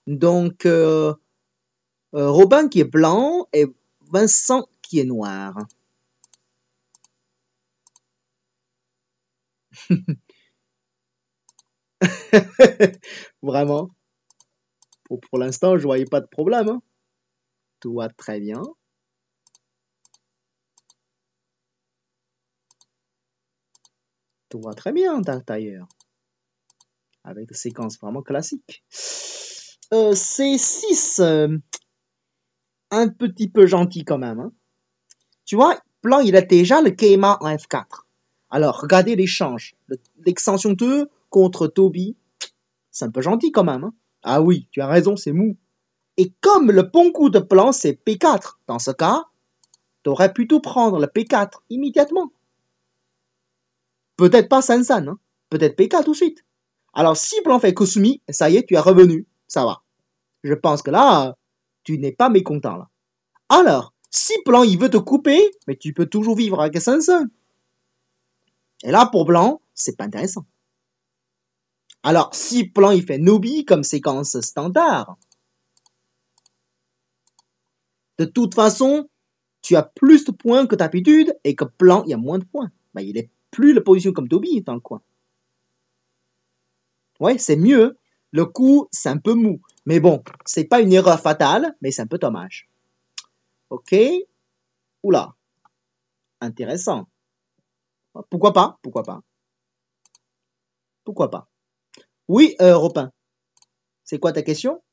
Donc, Robin qui est blanc et Vincent qui est noir. Vraiment. Pour l'instant, je voyais pas de problème. Hein. Tout va très bien. Tout va très bien d'ailleurs. Avec des séquences vraiment classiques. C6, un petit peu gentil quand même. Hein. Tu vois, Plan, il a déjà le Keima en F4. Alors, regardez l'échange. L'extension 2 contre Toby, c'est un peu gentil quand même. Hein. Ah oui, tu as raison, c'est mou. Et comme le bon coup de Plan, c'est P4, dans ce cas, tu aurais plutôt prendre le P4 immédiatement. Peut-être pas Sansan, hein. Peut-être P4 tout de suite. Alors, si Plan fait Kosumi, ça y est, tu es revenu. Ça va. Je pense que là, tu n'es pas mécontent, là. Alors, si Plan, il veut te couper, mais tu peux toujours vivre avec Sansan. Et là, pour Blanc, c'est pas intéressant. Alors, si Plan, il fait Nobi comme séquence standard, de toute façon, tu as plus de points que d'habitude et que Plan, il y a moins de points. Ben, il est plus la position comme Toby dans le coin. Ouais, c'est mieux. Le coup, c'est un peu mou. Mais bon, c'est pas une erreur fatale, mais c'est un peu dommage. Ok. Oula. Intéressant. Pourquoi pas? Pourquoi pas? Pourquoi pas? Oui, Robin. C'est quoi ta question?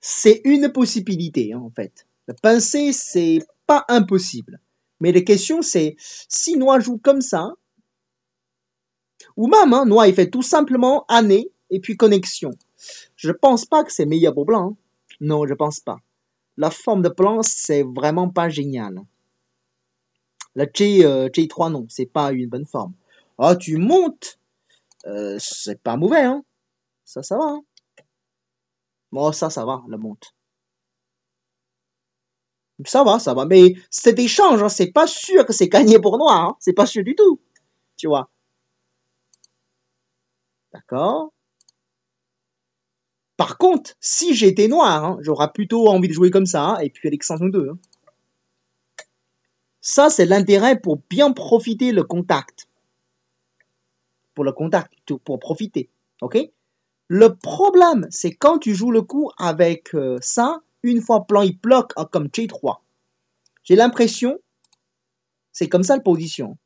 C'est une possibilité, hein, en fait. Le pincer, c'est pas impossible. Mais la question, c'est si Noix joue comme ça, ou même, hein, Noix, il fait tout simplement année et puis connexion. Je pense pas que c'est meilleur pour Blanc. Hein. Non, je pense pas. La forme de plan, c'est vraiment pas génial. La J3, non, c'est pas une bonne forme. Ah, tu montes, c'est pas mauvais, hein. Ça va. Hein. Bon, ça va, la monte. Ça va. Mais cet échange, hein, c'est pas sûr que c'est gagné pour Noir. Hein. C'est pas sûr du tout. Tu vois. D'accord. Par contre, si j'étais Noir, hein, j'aurais plutôt envie de jouer comme ça, hein, et puis l'extension 2. Hein. Ça, c'est l'intérêt pour bien profiter le contact. Pour le contact, pour profiter. Ok. Le problème, c'est quand tu joues le coup avec ça, une fois plan il bloque comme J3. J'ai l'impression, c'est comme ça la position.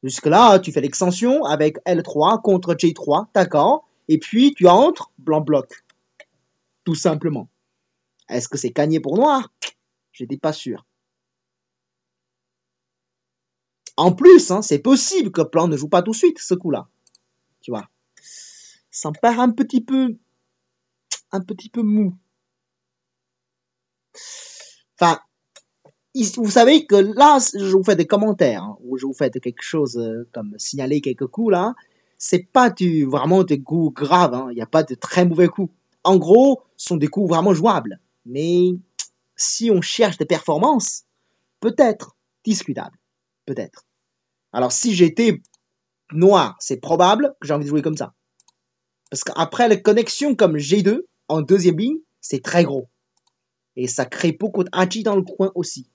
Jusque-là, tu fais l'extension avec L3 contre J3, d'accord, et puis tu entres, blanc bloc. Tout simplement. Est-ce que c'est gagné pour noir? J'étais pas sûr. En plus, hein, c'est possible que plan ne joue pas tout de suite ce coup-là. Tu vois. Ça me paraît un petit peu mou. Enfin, vous savez que là, je vous fais des commentaires, hein, ou je vous fais quelque chose comme signaler quelques coups là. C'est pas vraiment des coups graves, il n'y a pas de très mauvais coups. En gros, ce sont des coups vraiment jouables. Mais si on cherche des performances, peut-être discutable. Peut-être. Alors si j'étais noir, c'est probable que j'ai envie de jouer comme ça. Parce qu'après, les connexions comme G2 en deuxième ligne, c'est très gros. Et ça crée beaucoup de hachi dans le coin aussi.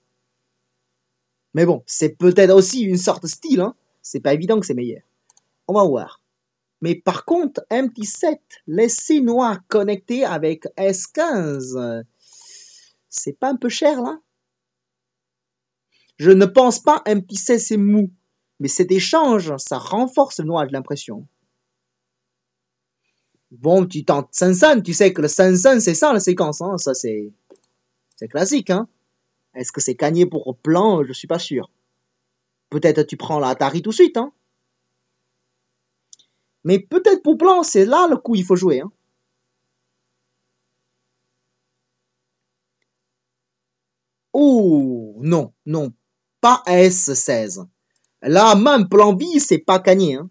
Mais bon, c'est peut-être aussi une sorte de style, hein. C'est pas évident que c'est meilleur. On va voir. Mais par contre, MT7, laisser noir connecté avec S15, c'est pas un peu cher là? Je ne pense pas MT7 c'est mou. Mais cet échange, ça renforce le noir, j'ai l'impression. Bon, tu tentes Sansan, tu sais que le Sansan, c'est ça la séquence, hein. Ça c'est classique, hein. Est-ce que c'est gagné pour plan? Je suis pas sûr. Peut-être tu prends la Atari tout de suite, hein. Mais peut-être pour plan, c'est là le coup il faut jouer, hein. Oh, non, non, pas S16. Là, même plan vie, c'est pas gagné, hein.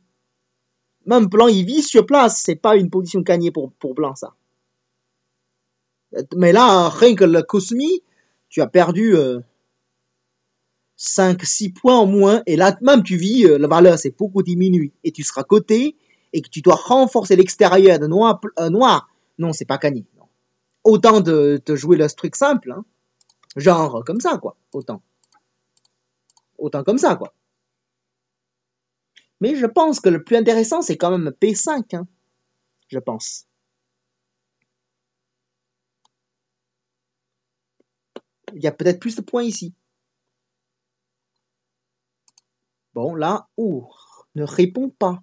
Même plan il vit sur place, c'est pas une position gagnée pour blanc, ça. Mais là, rien que le Cosmi, tu as perdu 5-6 points en moins, et là, même tu vis, la valeur s'est beaucoup diminuée, et tu seras coté, et que tu dois renforcer l'extérieur de noir, non, c'est pas gagné. Non. Autant de jouer le truc simple, hein. Genre comme ça, quoi. Autant comme ça, quoi. Mais je pense que le plus intéressant, c'est quand même P5, hein. Je pense. Il y a peut-être plus de points ici. Bon, là, ne réponds pas.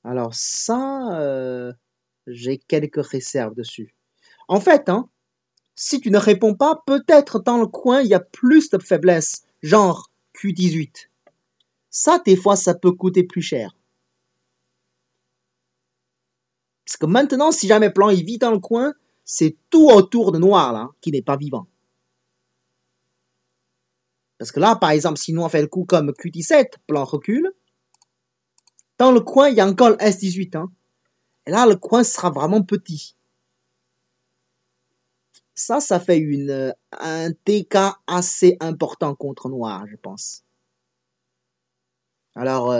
Alors ça, j'ai quelques réserves dessus. En fait, hein, si tu ne réponds pas, peut-être dans le coin, il y a plus de faiblesse, genre Q18. Ça, des fois, ça peut coûter plus cher. Parce que maintenant, si jamais plan il vit dans le coin, c'est tout autour de noir, là, qui n'est pas vivant. Parce que là, par exemple, si nous on fait le coup comme Q17, plan recule, dans le coin, il y a encore le S18, hein. Et là, le coin sera vraiment petit. Ça fait un TK assez important contre noir, je pense. Alors,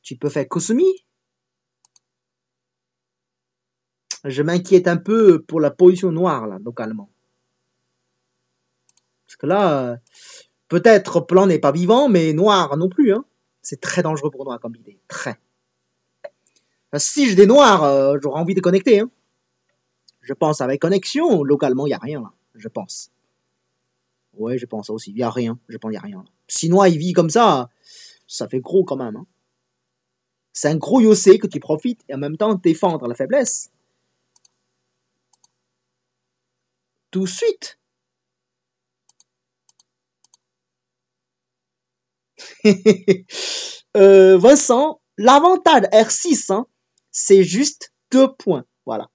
tu peux faire Kosumi. Je m'inquiète un peu pour la position noire, là, localement. Parce que là, peut-être plan n'est pas vivant, mais noir non plus, hein. C'est très dangereux pour noir comme idée. Très. Si j'ai des noirs, j'aurais envie de connecter, hein. Je pense avec connexion, localement, il n'y a rien, là. Je pense. Ouais, je pense aussi. Il n'y a rien. Je pense qu'il n'y a rien. Là. Si noir, il vit comme ça fait gros quand même, hein. C'est un gros yossé que tu profites et en même temps défendre la faiblesse. Tout de suite. Vincent, l'avantage R6, hein, c'est juste 2 points. Voilà.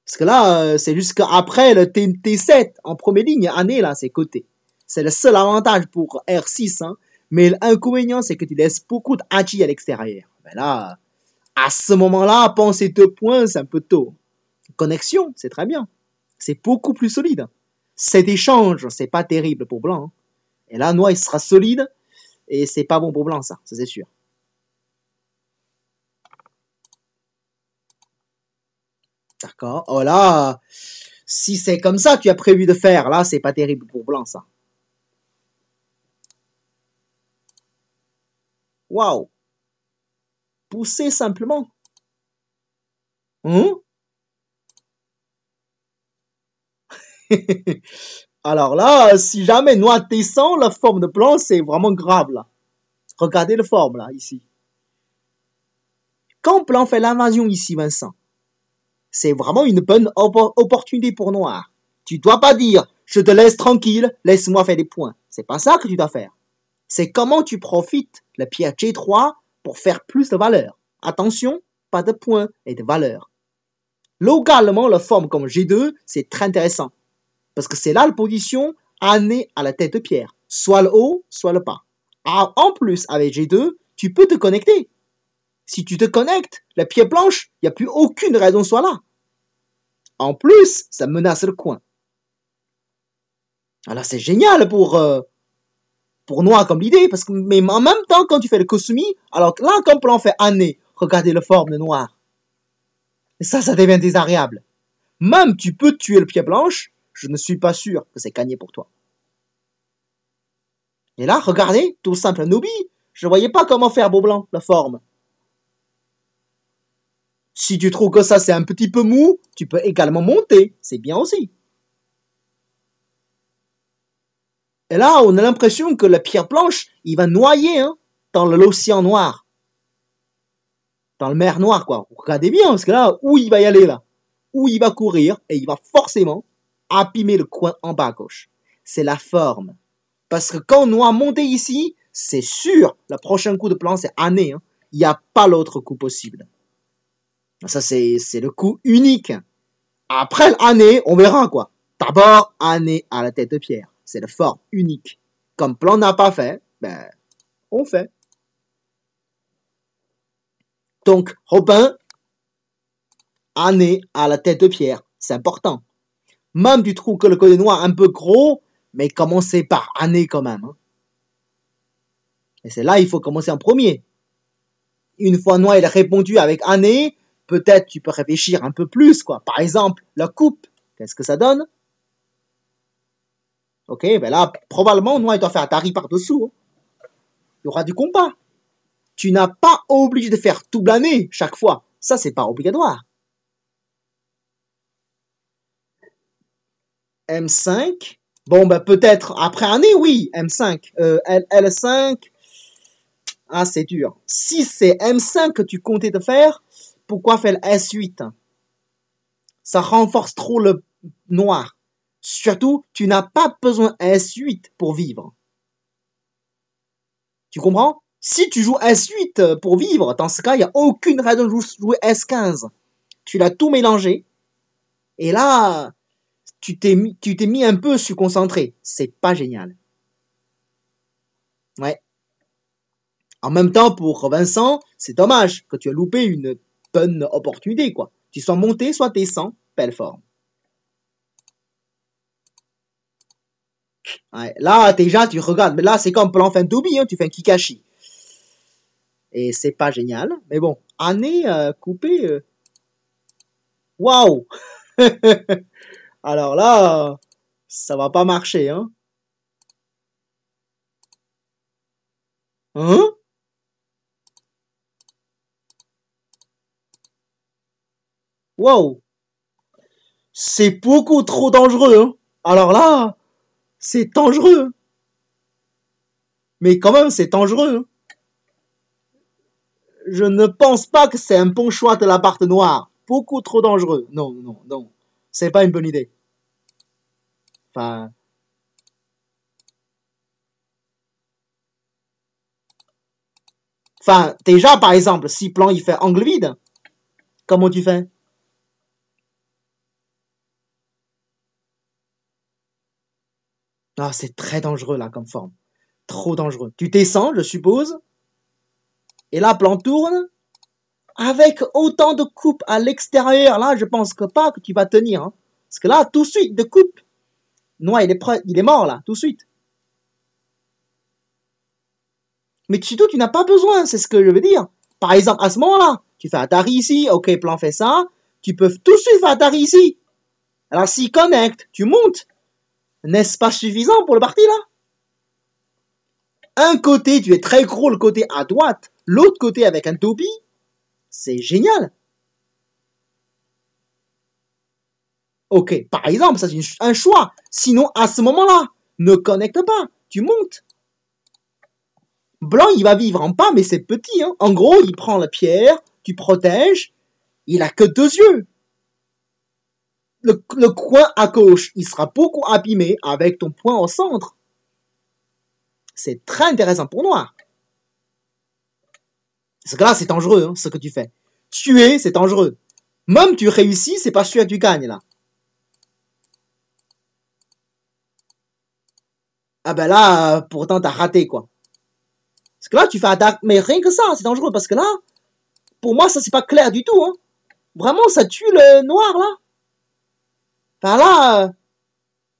Parce que là, c'est juste qu'après le T7 en première ligne, année, là, c'est côté. C'est le seul avantage pour R6, hein. Mais l'inconvénient, c'est que tu laisses beaucoup de Hachi à l'extérieur. Ben là, à ce moment-là, penser 2 points, c'est un peu tôt. Connexion, c'est très bien. C'est beaucoup plus solide. Cet échange, c'est pas terrible pour blanc, hein. Et là, noir, il sera solide. Et c'est pas bon pour blanc, ça c'est sûr. D'accord. Oh là, si c'est comme ça que tu as prévu de faire, là, c'est pas terrible pour blanc, ça. Waouh. Pousser simplement. Hein? Alors là, si jamais noir descend, la forme de blanc, c'est vraiment grave, là. Regardez la forme, là, ici. Quand blanc fait l'invasion ici, Vincent, c'est vraiment une bonne opportunité pour noir. Tu dois pas dire, je te laisse tranquille, laisse-moi faire des points. C'est pas ça que tu dois faire. C'est comment tu profites la pierre G3 pour faire plus de valeur. Attention, pas de points et de valeur. Localement, la forme comme G2, c'est très intéressant. Parce que c'est là la position année à la tête de pierre. Soit le haut, soit le bas. En plus, avec G2, tu peux te connecter. Si tu te connectes, la pierre blanche, il n'y a plus aucune raison soit là. En plus, ça menace le coin. Alors c'est génial pour noir comme l'idée, parce que mais en même temps, quand tu fais le Kosumi, alors là, quand plan fait année, regardez la forme de noir. Et ça devient désagréable. Même tu peux tuer le pied blanche, je ne suis pas sûr que c'est gagné pour toi. Et là, regardez, tout simple Nobi, je ne voyais pas comment faire beau blanc, la forme. Si tu trouves que ça c'est un petit peu mou, tu peux également monter, c'est bien aussi. Et là, on a l'impression que la pierre blanche, il va noyer hein, dans l'océan noir. Dans le mer noir, quoi. Regardez bien, parce que là, où il va y aller, là? Où il va courir, et il va forcément abîmer le coin en bas à gauche. C'est la forme. Parce que quand noir monte ici, c'est sûr, le prochain coup de plan, c'est année. Hein. Il n'y a pas l'autre coup possible. Ça, c'est le coup unique. Après l'année, on verra, quoi. D'abord, année à la tête de pierre. C'est le forme unique. Comme plan n'a pas fait, ben, on fait. Donc, Robin, année à la tête de pierre. C'est important. Même tu trouves que le côté noir un peu gros, mais commencez par année quand même. Hein. Et c'est là il faut commencer en premier. Une fois noir il a répondu avec année, peut-être tu peux réfléchir un peu plus, quoi. Par exemple, la coupe, qu'est-ce que ça donne? Ok, ben là, probablement, noir il doit faire un tari par-dessous. Hein. Il y aura du compas. Tu n'as pas obligé de faire double année chaque fois. Ça, c'est pas obligatoire. M5. Bon, ben peut-être après année, oui, M5. L5. Ah, c'est dur. Si c'est M5 que tu comptais de faire, pourquoi faire S8? Ça renforce trop le noir. Surtout, tu n'as pas besoin S8 pour vivre. Tu comprends? Si tu joues S8 pour vivre, dans ce cas, il n'y a aucune raison de jouer S15. Tu l'as tout mélangé. Et là, tu t'es mis un peu concentré. C'est pas génial. Ouais. En même temps, pour Vincent, c'est dommage que tu as loupé une bonne opportunité, quoi. Tu sois monté, soit descend, belle forme. Ouais. Là, déjà, tu regardes. Mais là, c'est comme plan fin Tobi, hein, tu fais un Kikashi. Et c'est pas génial. Mais bon, année coupée. Waouh! Alors là, ça va pas marcher, hein? Hein? Waouh! C'est beaucoup trop dangereux, hein? Alors là, c'est dangereux. Mais quand même, c'est dangereux. Hein. Je ne pense pas que c'est un bon choix de la barre noire. Beaucoup trop dangereux. Non, non, non. C'est pas une bonne idée. Enfin, déjà, par exemple, si plan il fait angle vide, comment tu fais? Ah, c'est très dangereux là comme forme. Trop dangereux. Tu descends, je suppose, et là, plan tourne. Avec autant de coupes à l'extérieur, là, je pense que pas que tu vas tenir. Hein. Parce que là, tout de suite, de coupe. Noir, il est mort là, tout de suite. Mais surtout, tu n'as pas besoin, c'est ce que je veux dire. Par exemple, à ce moment-là, tu fais Atari ici, ok, plan fait ça, tu peux tout de suite faire Atari ici. Alors, s'il connecte, tu montes. N'est-ce pas suffisant pour le parti là? Un côté, tu es très gros, le côté à droite, l'autre côté avec un topi, c'est génial. Ok, par exemple, ça c'est un choix. Sinon, à ce moment-là, ne connecte pas, tu montes. Blanc, il va vivre en pas, mais c'est petit. Hein. En gros, il prend la pierre, tu protèges, il a que 2 yeux. Le coin à gauche, il sera beaucoup abîmé avec ton point au centre. C'est très intéressant pour noir. Parce que là, c'est dangereux, hein, ce que tu fais. Tuer, c'est dangereux. Même tu réussis, c'est pas sûr que tu gagnes, là. Ah ben là, pourtant, t'as raté, quoi. Parce que là, tu fais attaque, mais rien que ça, c'est dangereux, parce que là, pour moi, ça, c'est pas clair du tout, hein. Vraiment, ça tue le noir, là. Enfin, là,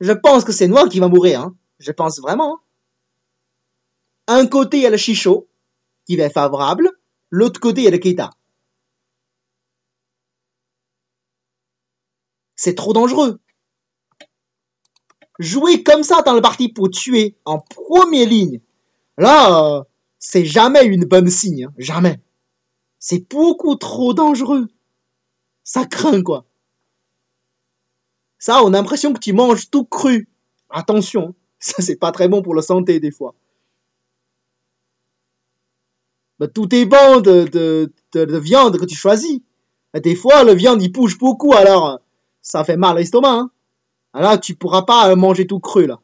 je pense que c'est noir qui va mourir, hein. Je pense vraiment. Un côté, il y a le Chicho, qui va être favorable. L'autre côté, il y a le Keita. C'est trop dangereux. Jouer comme ça dans le parti pour tuer en première ligne, là, c'est jamais une bonne signe. Hein. Jamais. C'est beaucoup trop dangereux. Ça craint, quoi. Ça, on a l'impression que tu manges tout cru. Attention, ça, c'est pas très bon pour la santé, des fois. Bah, tout dépend de viande que tu choisis. Des fois, la viande, il bouge beaucoup, alors ça fait mal à l'estomac. Hein. Alors, tu pourras pas manger tout cru, là.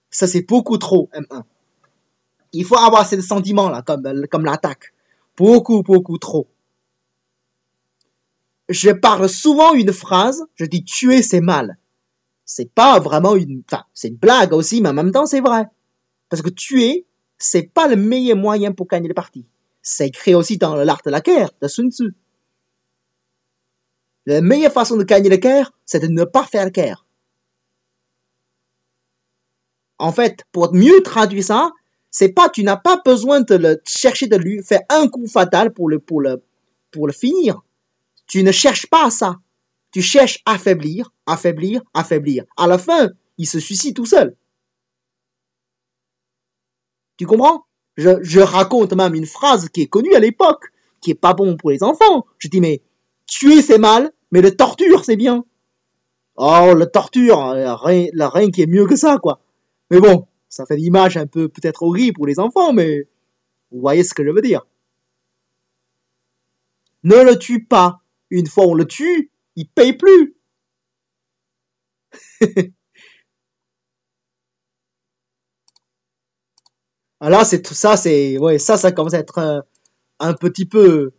Ça, c'est beaucoup trop, M1. Il faut avoir ce sentiment, là, comme l'attaque. Beaucoup, beaucoup trop. Je parle souvent une phrase, je dis tuer, c'est mal. C'est pas vraiment une... Enfin, c'est une blague aussi, mais en même temps, c'est vrai. Parce que tuer, c'est pas le meilleur moyen pour gagner les parties. C'est écrit aussi dans l'art de la guerre, de Sun Tzu. La meilleure façon de gagner la guerre, c'est de ne pas faire la guerre. En fait, pour mieux traduire ça, C'est pas, tu n'as pas besoin de le chercher de lui faire un coup fatal pour le finir. Tu ne cherches pas ça. Tu cherches affaiblir, affaiblir, affaiblir. À la fin, il se suicide tout seul. Tu comprends? Je raconte même une phrase qui est connue à l'époque, qui est pas bon pour les enfants. Je dis, mais tuer c'est mal, mais le torture c'est bien. Oh, le torture, rien qui est mieux que ça, quoi. Mais bon, ça fait l'image un peu peut-être horrible pour les enfants, mais vous voyez ce que je veux dire. Ne le tue pas. Une fois on le tue, il paye plus. Ah là, c'est tout ça, ouais, ça commence à être un petit peu.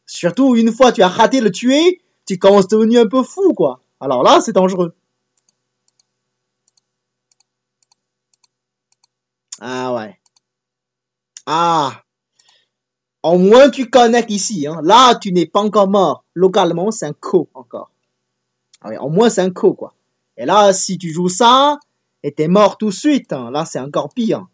Surtout une fois tu as raté le tuer, tu commences à devenir un peu fou, quoi. Alors là, c'est dangereux. Ah ouais. Ah. Au moins tu connectes ici, hein. Là, tu n'es pas encore mort. Localement, c'est un co encore. Ah ouais, au moins c'est un co, quoi. Et là, si tu joues ça, et t'es mort tout de suite, hein. Là, c'est encore pire.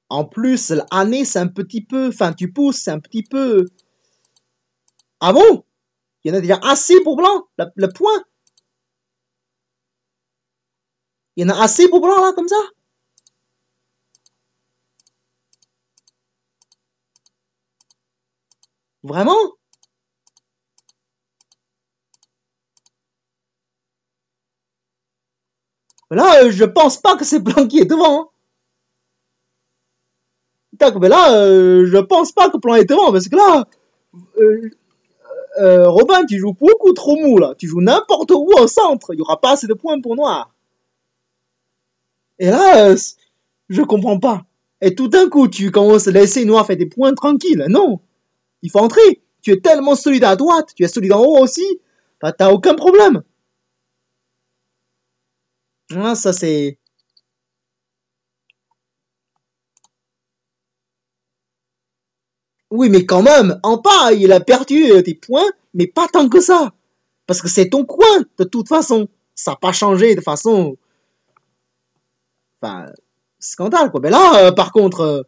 En plus, l'année, c'est un petit peu. Enfin, tu pousses, c'est un petit peu. Ah bon? Il y en a déjà assez pour blanc, le point. Il y en a assez pour blanc, là, comme ça? Vraiment? Là, je pense pas que c'est blanc qui est devant, hein. D'accord, mais là, je pense pas que blanc est devant, parce que là, euh, Robin, tu joues beaucoup trop mou, là. Tu joues n'importe où au centre. Il y aura pas assez de points pour noir. Et là, je comprends pas. Et tout d'un coup, tu commences à laisser noir faire des points tranquilles. Non, il faut entrer. Tu es tellement solide à droite, tu es solide en haut aussi. Bah, t'as aucun problème. Ah, ça c'est. Oui, mais quand même, en pas, il a perdu des points, mais pas tant que ça. Parce que c'est ton coin, de toute façon. Ça n'a pas changé de façon. Enfin, scandale, quoi. Mais là, par contre,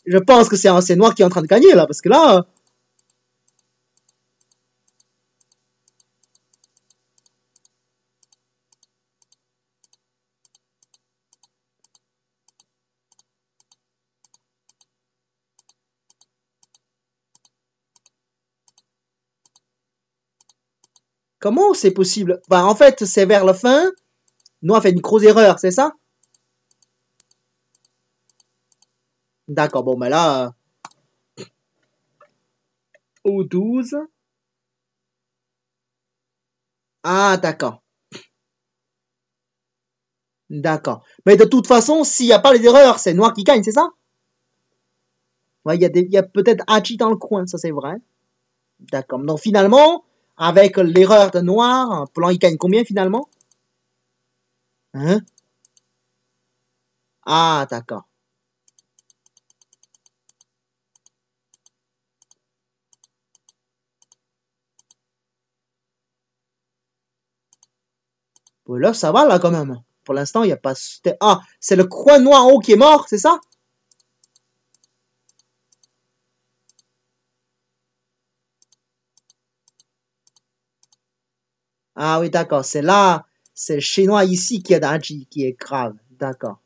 je pense que c'est Noir qui est en train de gagner, là. Parce que là. Comment c'est possible? Bah, en fait, c'est vers la fin. Noir fait une grosse erreur, c'est ça? D'accord, bon, mais là. Au 12. Ah, d'accord. D'accord. Mais de toute façon, s'il n'y a pas les erreurs, c'est Noir qui gagne, c'est ça? Ouais, il y a peut-être Hachi dans le coin, ça c'est vrai. D'accord. Donc finalement, avec l'erreur de Noir, Blanc il gagne combien finalement? Hein? Ah, d'accord. Bon, là, ça va là quand même. Pour l'instant, il n'y a pas. Ah, c'est le coin noir en haut qui est mort, c'est ça? Ah oui, d'accord. C'est là, c'est le chinois ici qui est d'Hachi, qui est grave. D'accord.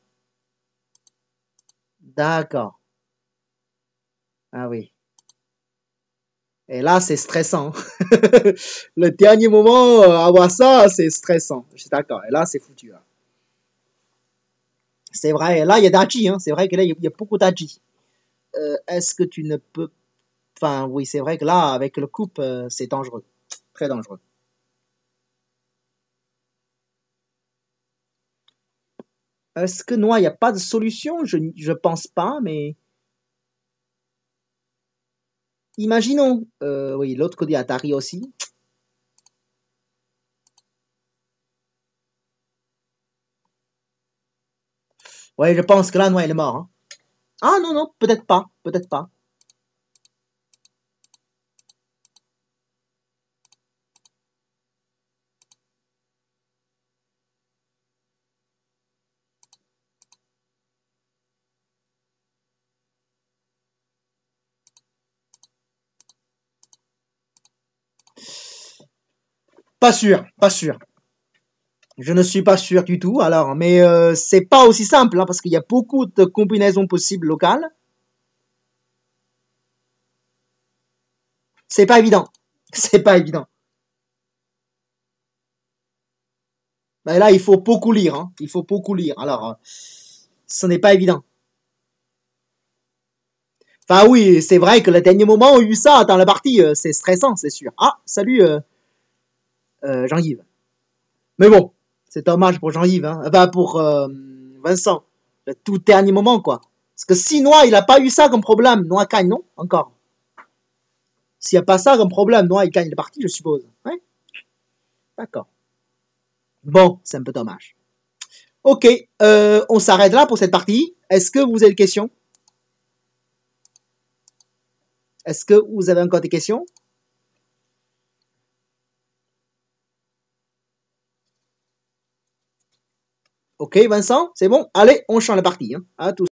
D'accord. Ah oui. Et là, c'est stressant. Le dernier moment, avoir ça, c'est stressant. Je suis d'accord. Et là, c'est foutu, hein. C'est vrai. Et là, il y a d'Hachi, hein. C'est vrai que là, il y a beaucoup d'Hachi. Est-ce que tu ne peux. Enfin, oui, c'est vrai que là, avec le coupe, c'est dangereux. Très dangereux. Est-ce que non, il n'y a pas de solution? Je pense pas, mais imaginons. Oui, l'autre côté Atari aussi. Ouais, je pense que là, non, il est mort, hein. Ah non, non, peut-être pas. Peut-être pas. Pas sûr, pas sûr. Je ne suis pas sûr du tout. Alors, mais c'est pas aussi simple hein, parce qu'il y a beaucoup de combinaisons possibles locales. C'est pas évident. C'est pas évident. Ben là, il faut beaucoup lire. Hein. Il faut beaucoup lire. Alors, ce n'est pas évident. Enfin oui, c'est vrai que le dernier moment où il y a eu ça dans la partie, c'est stressant, c'est sûr. Ah, salut Jean-Yves. Mais bon, c'est dommage pour Jean-Yves, hein. Enfin pour Vincent. Le tout dernier moment, quoi. Parce que si Noah, il a pas eu ça comme problème, Noah gagne, non? Encore. S'il n'y a pas ça comme problème, Noah, il gagne la partie, je suppose. Ouais, d'accord. Bon, c'est un peu dommage. Ok, on s'arrête là pour cette partie. Est-ce que vous avez des questions? Est-ce que vous avez encore des questions? Ok, Vincent, c'est bon? Allez, on change la partie. Hein. À tous.